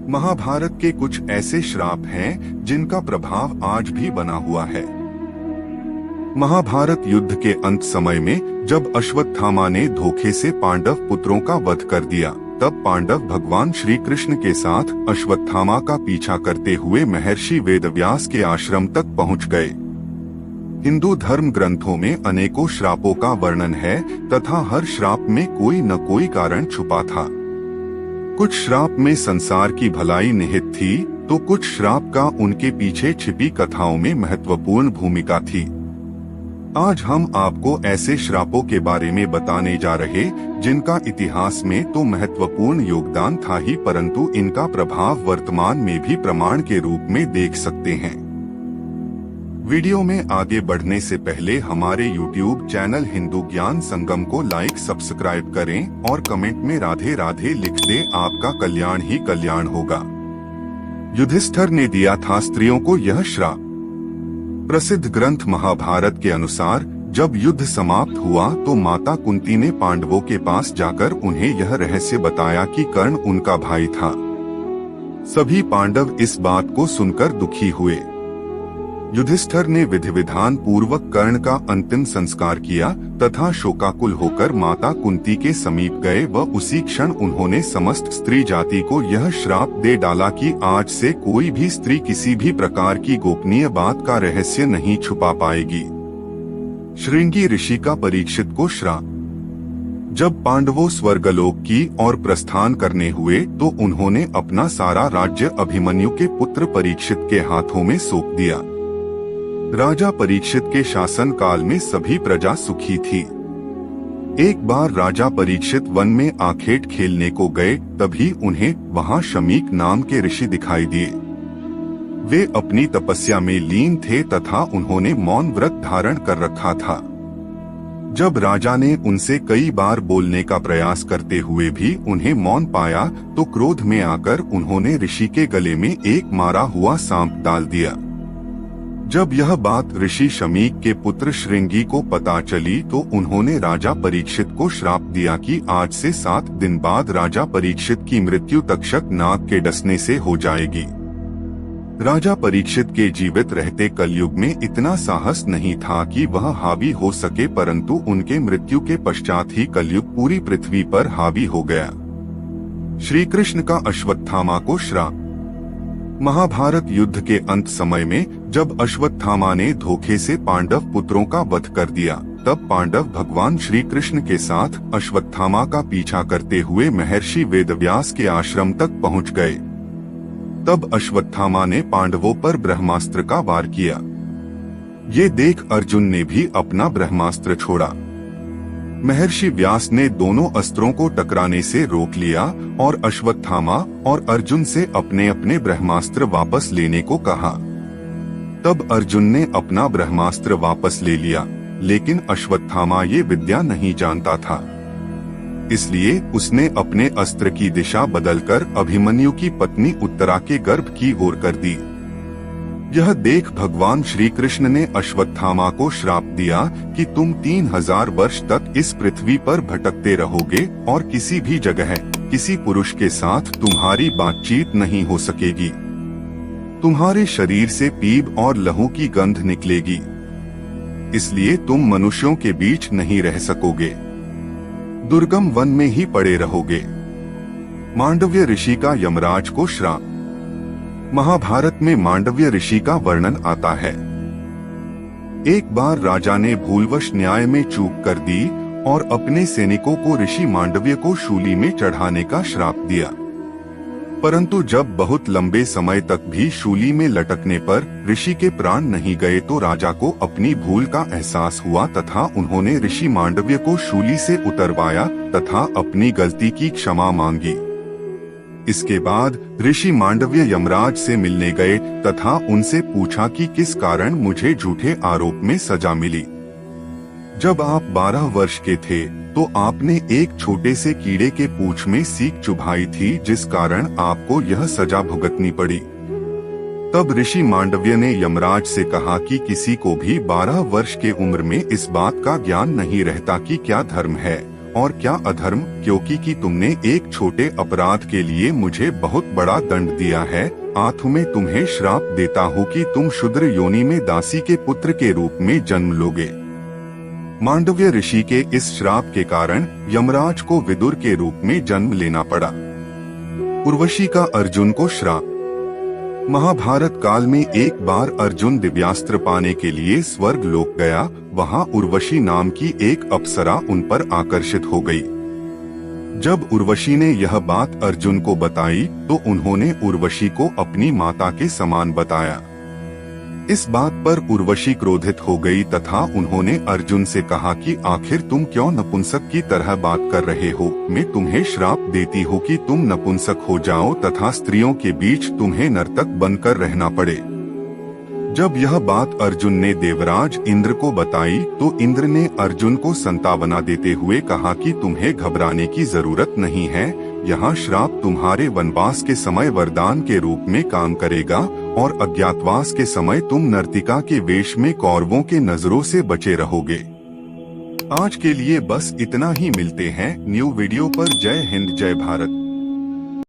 महाभारत के कुछ ऐसे श्राप हैं जिनका प्रभाव आज भी बना हुआ है। महाभारत युद्ध के अंत समय में जब अश्वत्थामा ने धोखे से पांडव पुत्रों का वध कर दिया, तब पांडव भगवान श्री कृष्ण के साथ अश्वत्थामा का पीछा करते हुए महर्षि वेदव्यास के आश्रम तक पहुंच गए। हिंदू धर्म ग्रंथों में अनेकों श्रापों का वर्णन है तथा हर श्राप में कोई न कोई कारण छुपा था। कुछ श्राप में संसार की भलाई निहित थी, तो कुछ श्राप का उनके पीछे छिपी कथाओं में महत्वपूर्ण भूमिका थी। आज हम आपको ऐसे श्रापों के बारे में बताने जा रहे जिनका इतिहास में तो महत्वपूर्ण योगदान था ही, परंतु इनका प्रभाव वर्तमान में भी प्रमाण के रूप में देख सकते हैं। वीडियो में आगे बढ़ने से पहले हमारे YouTube चैनल हिंदू ज्ञान संगम को लाइक सब्सक्राइब करें और कमेंट में राधे राधे लिख दें, आपका कल्याण ही कल्याण होगा। युधिष्ठिर ने दिया था स्त्रियों को यह श्राप। प्रसिद्ध ग्रंथ महाभारत के अनुसार जब युद्ध समाप्त हुआ तो माता कुंती ने पांडवों के पास जाकर उन्हें यह रहस्य बताया कि कर्ण उनका भाई था। सभी पांडव इस बात को सुनकर दुखी हुए। युधिष्ठिर ने विधि विधान पूर्वक कर्ण का अंतिम संस्कार किया तथा शोकाकुल होकर माता कुंती के समीप गए व उसी क्षण उन्होंने समस्त स्त्री जाति को यह श्राप दे डाला कि आज से कोई भी स्त्री किसी भी प्रकार की गोपनीय बात का रहस्य नहीं छुपा पाएगी। श्रृंगी ऋषि का परीक्षित को श्राप। जब पांडवों स्वर्गलोक की ओर प्रस्थान करने हुए तो उन्होंने अपना सारा राज्य अभिमन्यु के पुत्र परीक्षित के हाथों में सौंप दिया। राजा परीक्षित के शासन काल में सभी प्रजा सुखी थी। एक बार राजा परीक्षित वन में आखेट खेलने को गए, तभी उन्हें वहां शमीक नाम के ऋषि दिखाई दिए। वे अपनी तपस्या में लीन थे तथा उन्होंने मौन व्रत धारण कर रखा था। जब राजा ने उनसे कई बार बोलने का प्रयास करते हुए भी उन्हें मौन पाया तो क्रोध में आकर उन्होंने ऋषि के गले में एक मारा हुआ सांप डाल दिया। जब यह बात ऋषि शमीक के पुत्र श्रृंगी को पता चली तो उन्होंने राजा परीक्षित को श्राप दिया कि आज से 7 दिन बाद राजा परीक्षित की मृत्यु तक्षक नाग के डसने से हो जाएगी। राजा परीक्षित के जीवित रहते कलयुग में इतना साहस नहीं था कि वह हावी हो सके, परंतु उनके मृत्यु के पश्चात ही कलयुग पूरी पृथ्वी पर हावी हो गया। श्री कृष्ण का अश्वत्थामा को श्राप। महाभारत युद्ध के अंत समय में जब अश्वत्थामा ने धोखे से पांडव पुत्रों का वध कर दिया, तब पांडव भगवान श्री कृष्ण के साथ अश्वत्थामा का पीछा करते हुए महर्षि वेदव्यास के आश्रम तक पहुंच गए। तब अश्वत्थामा ने पांडवों पर ब्रह्मास्त्र का वार किया। ये देख अर्जुन ने भी अपना ब्रह्मास्त्र छोड़ा। महर्षि व्यास ने दोनों अस्त्रों को टकराने से रोक लिया और अश्वत्थामा और अर्जुन से अपने अपने ब्रह्मास्त्र वापस लेने को कहा। तब अर्जुन ने अपना ब्रह्मास्त्र वापस ले लिया, लेकिन अश्वत्थामा ये विद्या नहीं जानता था। इसलिए उसने अपने अस्त्र की दिशा बदलकर अभिमन्यु की पत्नी उत्तरा के गर्भ की ओर कर दी। यह देख भगवान श्री कृष्ण ने अश्वत्थामा को श्राप दिया कि तुम 3000 वर्ष तक इस पृथ्वी पर भटकते रहोगे और किसी भी जगह किसी पुरुष के साथ तुम्हारी बातचीत नहीं हो सकेगी। तुम्हारे शरीर से पीप और लहू की गंध निकलेगी, इसलिए तुम मनुष्यों के बीच नहीं रह सकोगे। दुर्गम वन में ही पड़े रहोगे। मांडव्य ऋषि का यमराज को श्राप। महाभारत में मांडव्य ऋषि का वर्णन आता है। एक बार राजा ने भूलवश न्याय में चूक कर दी और अपने सैनिकों को ऋषि मांडव्य को शूली में चढ़ाने का श्राप दिया। परंतु जब बहुत लंबे समय तक भी शूली में लटकने पर ऋषि के प्राण नहीं गए तो राजा को अपनी भूल का एहसास हुआ तथा उन्होंने ऋषि मांडव्य को शूली से उतरवाया तथा अपनी गलती की क्षमा मांगी। इसके बाद ऋषि मांडव्य यमराज से मिलने गए तथा उनसे पूछा कि किस कारण मुझे झूठे आरोप में सजा मिली। जब आप 12 वर्ष के थे तो आपने एक छोटे से कीड़े के पूंछ में सीक चुभाई थी, जिस कारण आपको यह सजा भुगतनी पड़ी। तब ऋषि मांडव्य ने यमराज से कहा कि किसी को भी 12 वर्ष के उम्र में इस बात का ज्ञान नहीं रहता कि क्या धर्म है और क्या अधर्म, क्योंकि कि तुमने एक छोटे अपराध के लिए मुझे बहुत बड़ा दंड दिया है। आठ मैं तुम्हें श्राप देता हूँ कि तुम शूद्र योनि में दासी के पुत्र के रूप में जन्म लोगे। मांडव्य ऋषि के इस श्राप के कारण यमराज को विदुर के रूप में जन्म लेना पड़ा। उर्वशी का अर्जुन को श्राप। महाभारत काल में एक बार अर्जुन दिव्यास्त्र पाने के लिए स्वर्ग लोक गया। वहां उर्वशी नाम की एक अप्सरा उन पर आकर्षित हो गई। जब उर्वशी ने यह बात अर्जुन को बताई तो उन्होंने उर्वशी को अपनी माता के समान बताया। इस बात पर उर्वशी क्रोधित हो गई तथा उन्होंने अर्जुन से कहा कि आखिर तुम क्यों नपुंसक की तरह बात कर रहे हो। मैं तुम्हें श्राप देती हूँ कि तुम नपुंसक हो जाओ तथा स्त्रियों के बीच तुम्हें नर्तक बनकर रहना पड़े। जब यह बात अर्जुन ने देवराज इंद्र को बताई तो इंद्र ने अर्जुन को संतावना देते हुए कहा कि तुम्हें घबराने की जरूरत नहीं है। यह श्राप तुम्हारे वनवास के समय वरदान के रूप में काम करेगा और अज्ञातवास के समय तुम नर्तिका के वेश में कौरवों के नजरों से बचे रहोगे। आज के लिए बस इतना ही। मिलते हैं न्यू वीडियो पर। जय हिंद, जय भारत।